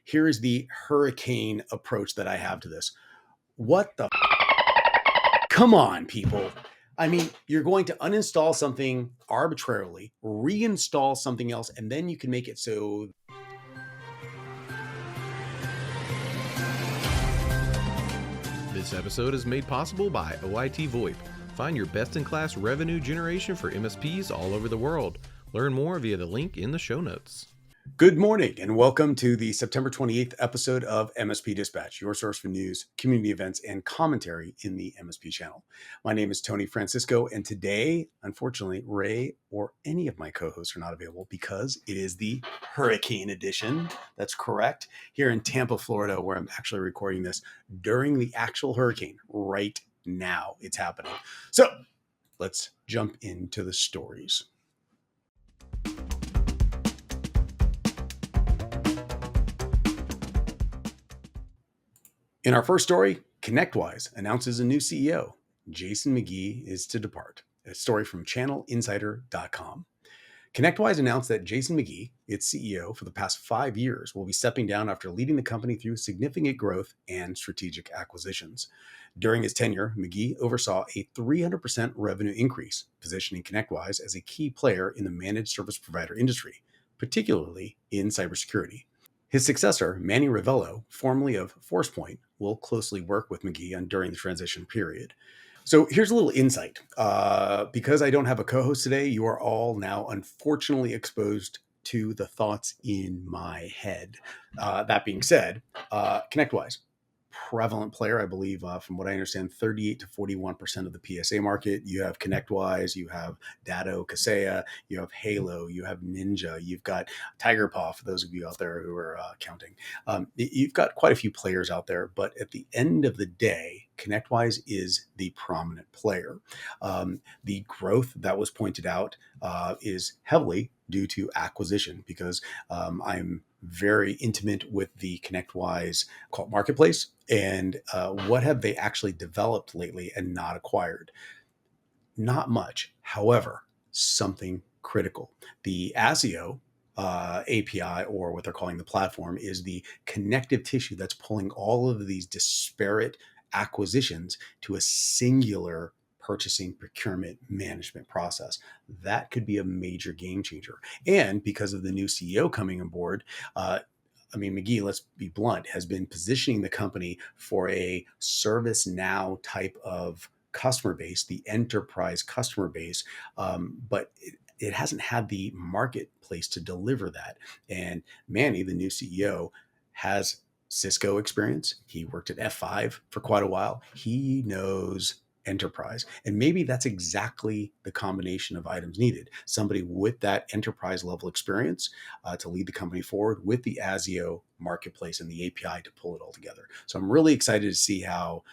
here is the hurricane approach that I have to this. What the Come on, people. I mean, you're going to uninstall something arbitrarily, reinstall something else, and then you can make it so. This episode is made possible by OIT VoIP. Find your best-in-class revenue generation for MSPs all over the world. Learn more via the link in the show notes. Good morning and welcome to the September 28th episode of MSP Dispatch, your source for news, community events, and commentary in the MSP channel. My name is Tony Francisco, and today, unfortunately, Ray or any of my co-hosts are not available because it is the Hurricane Edition. That's correct. Here in Tampa, Florida, where I'm actually recording this during the actual hurricane right now. It's happening. So let's jump into the stories. In our first story, ConnectWise announces a new CEO. Jason Magee is to depart. A story from channelinsider.com. ConnectWise announced that Jason Magee, its CEO for the past 5 years, will be stepping down after leading the company through significant growth and strategic acquisitions. During his tenure, Magee oversaw a 300% revenue increase, positioning ConnectWise as a key player in the managed service provider industry, particularly in cybersecurity. His successor, Manny Ravello, formerly of ForcePoint, will closely work with Magee during the transition period. So here's a little insight. Because I don't have a co-host today, you are all now unfortunately exposed to the thoughts in my head. That being said, ConnectWise, prevalent player, I believe, from what I understand, 38 to 41% of the PSA market. You have ConnectWise, you have Datto, Kaseya, you have Halo, you have Ninja, you've got TigerPaw, for those of you out there who are counting. You've got quite a few players out there, but at the end of the day, ConnectWise is the prominent player. The growth that was pointed out is heavily due to acquisition, because I'm very intimate with the ConnectWise marketplace and what have they actually developed lately and not acquired? Not much. However, something critical. The ASIO API, or what they're calling the platform, is the connective tissue that's pulling all of these disparate acquisitions to a singular purchasing, procurement, management process. That could be a major game changer. And because of the new CEO coming on board, Magee, let's be blunt, has been positioning the company for a ServiceNow type of customer base, the enterprise customer base, but it hasn't had the marketplace to deliver that. And Manny, the new CEO, has Cisco experience. He worked at F5 for quite a while. He knows enterprise. And maybe that's exactly the combination of items needed. Somebody with that enterprise level experience to lead the company forward with the ASIO marketplace and the API to pull it all together. So I'm really excited to see how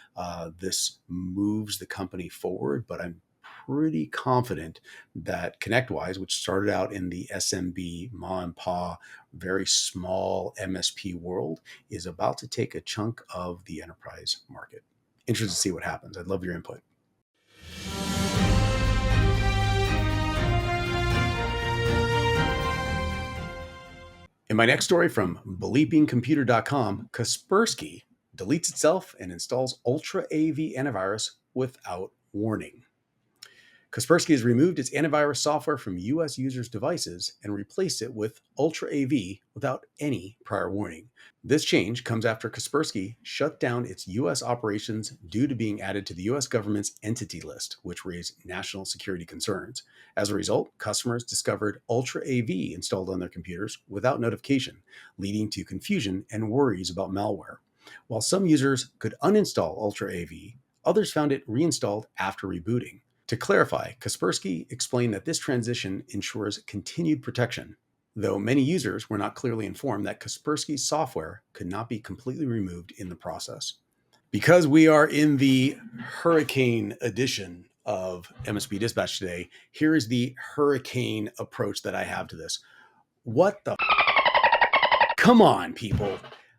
this moves the company forward, but I'm pretty confident that ConnectWise, which started out in the SMB, ma and pa, very small MSP world, is about to take a chunk of the enterprise market. Interested to see what happens. I'd love your input. In my next story from bleepingcomputer.com, Kaspersky deletes itself and installs UltraAV antivirus without warning. Kaspersky has removed its antivirus software from U.S. users' devices and replaced it with UltraAV without any prior warning. This change comes after Kaspersky shut down its U.S. operations due to being added to the U.S. government's entity list, which raised national security concerns. As a result, customers discovered UltraAV installed on their computers without notification, leading to confusion and worries about malware. While some users could uninstall UltraAV, others found it reinstalled after rebooting. To clarify, Kaspersky explained that this transition ensures continued protection, though many users were not clearly informed that Kaspersky's software could not be completely removed in the process. Because we are in the Hurricane edition of MSP Dispatch today, here is the hurricane approach that I have to this. What the Come on, people.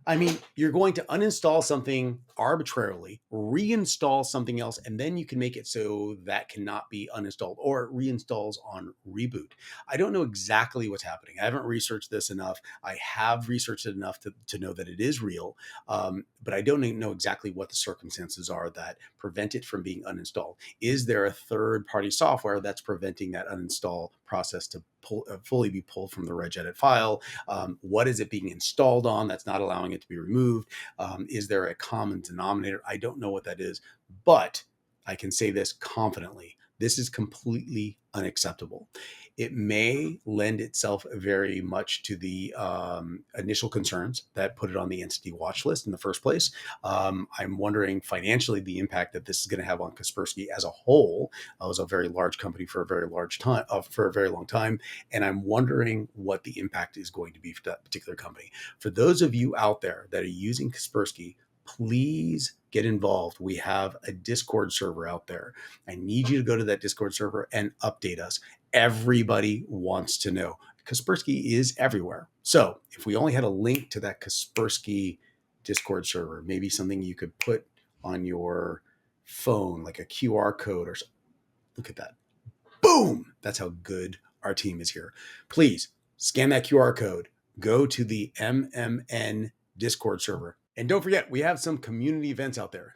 I mean, you're going to uninstall something arbitrarily, reinstall something else, and then you can make it so that cannot be uninstalled or it reinstalls on reboot. I don't know exactly what's happening. I haven't researched this enough. I have researched it enough to know that it is real, but I don't know exactly what the circumstances are that prevent it from being uninstalled. Is there a third-party software that's preventing that uninstall process to fully be pulled from the regedit file? What is it being installed on that's not allowing it to be removed? Is there a common denominator? I don't know what that is, but I can say this confidently. This is completely unacceptable. It may lend itself very much to the initial concerns that put it on the entity watch list in the first place. I'm wondering financially the impact that this is going to have on Kaspersky as a whole. It was a very large company for a very large time, for a very long time, and I'm wondering what the impact is going to be for that particular company. For those of you out there that are using Kaspersky, please get involved. We have a Discord server out there. I need you to go to that Discord server and update us. Everybody wants to know. Kaspersky is everywhere. So if we only had a link to that Kaspersky Discord server, maybe something you could put on your phone, like a QR code or something. Look at that. Boom! That's how good our team is here. Please scan that QR code, go to the MMN Discord server. And don't forget, we have some community events out there.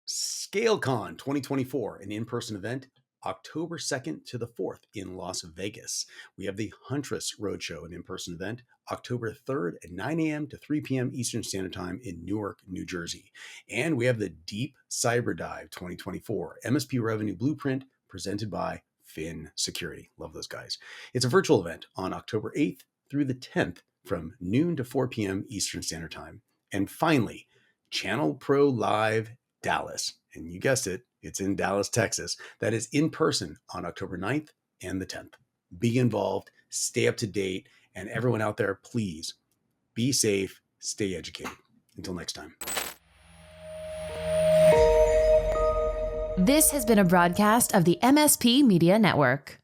ScaleCon 2024, an in-person event, October 2nd to the 4th in Las Vegas. We have the Huntress Roadshow, an in-person event, October 3rd at 9 a.m. to 3 p.m. Eastern Standard Time in Newark, New Jersey. And we have the Deep Cyber Dive 2024, MSP Revenue Blueprint, presented by Fin Security. Love those guys. It's a virtual event on October 8th through the 10th from noon to 4 p.m. Eastern Standard Time. And finally, Channel Pro Live Dallas. And you guessed it, it's in Dallas, Texas. That is in person on October 9th and the 10th. Be involved, stay up to date, and everyone out there, please be safe, stay educated. Until next time. This has been a broadcast of the MSP Media Network.